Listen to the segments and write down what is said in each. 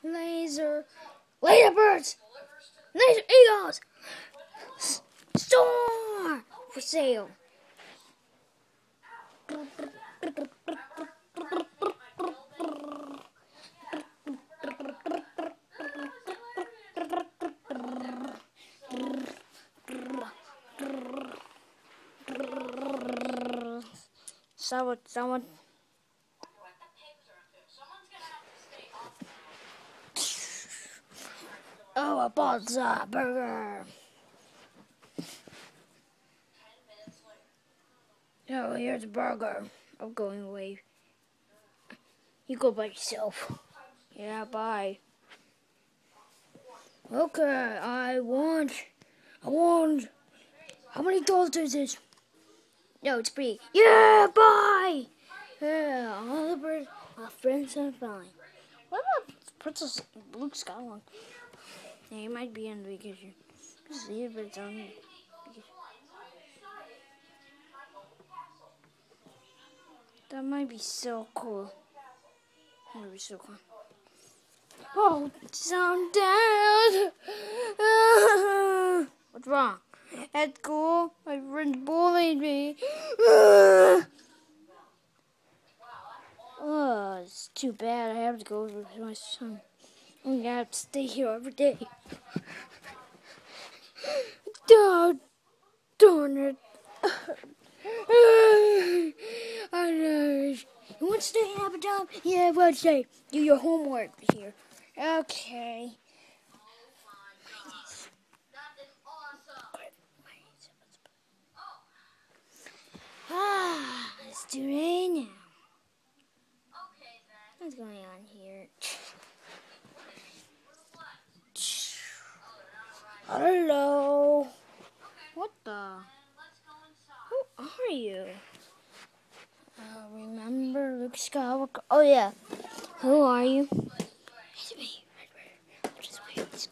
Laser birds, laser eagles, store for sale. Someone. Oh, a pizza burger. Oh, here's a burger. I'm going away. You go by yourself. Yeah, bye. Okay, I want. How many dollars is this? No, it's free. Yeah, bye. Yeah, all the birds, my friends are fine. What about Princess Luke Skywalker? Yeah, he might be on vacation. See if it's on vacation. That might be so cool. That would be so cool. Oh, sound down. What's wrong? At school, my friends bullied me. Oh, it's too bad. I have to go with my son. I'm gonna have to stay here every day. Darn it. I know. You want to stay and have a job? Yeah, well, stay. Do your homework here. Okay. It's too rain now. What's going on here? Hello. What the? Who are you? Remember Luke Skywalker? Oh yeah. Who are you? It's me. Just wait.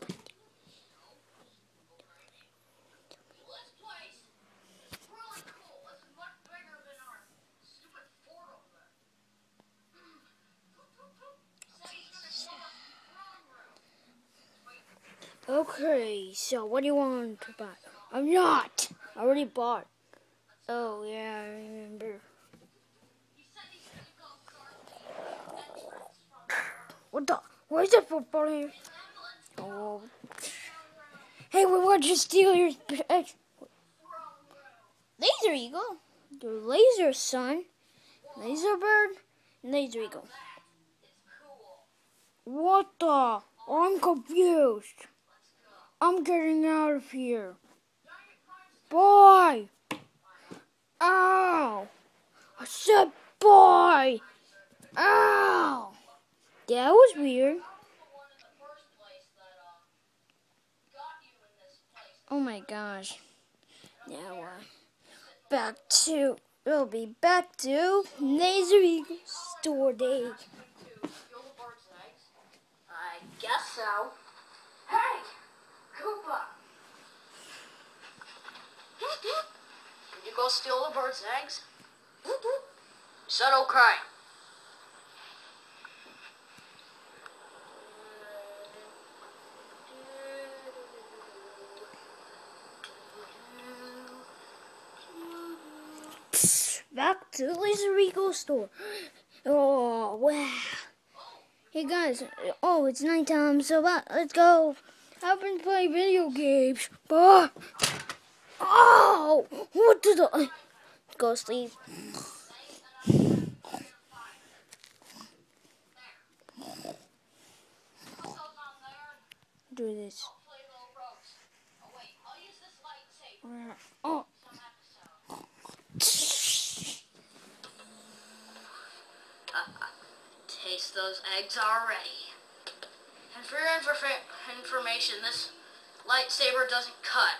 Okay, so what do you want to buy? I'm not. I already bought. Oh yeah, I remember. What the? Why is that football here? Oh. Hey, we want to steal your Laser Eagle? The Laser Son, Laser Bird, and Laser Eagle. What the? I'm confused. I'm getting out of here. Bye. Ow. I said bye. Ow. That was weird. Oh my gosh. Now we'll be back to Laser Eagle store day. I guess so. Hey, Koopa. Did you go steal the bird's eggs? You said okay. Back to the Laser Eagle store. Oh, wow. Hey guys, it's nighttime, so let's go. I've been playing video games. Oh, what did I... Go sleep. Do this. Oh. Taste those eggs already. And for your information, this lightsaber doesn't cut.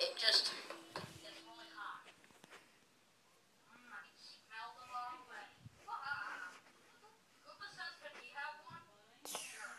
It just gets really hot. I can smell them already. Koopa says, can we have one? Sure.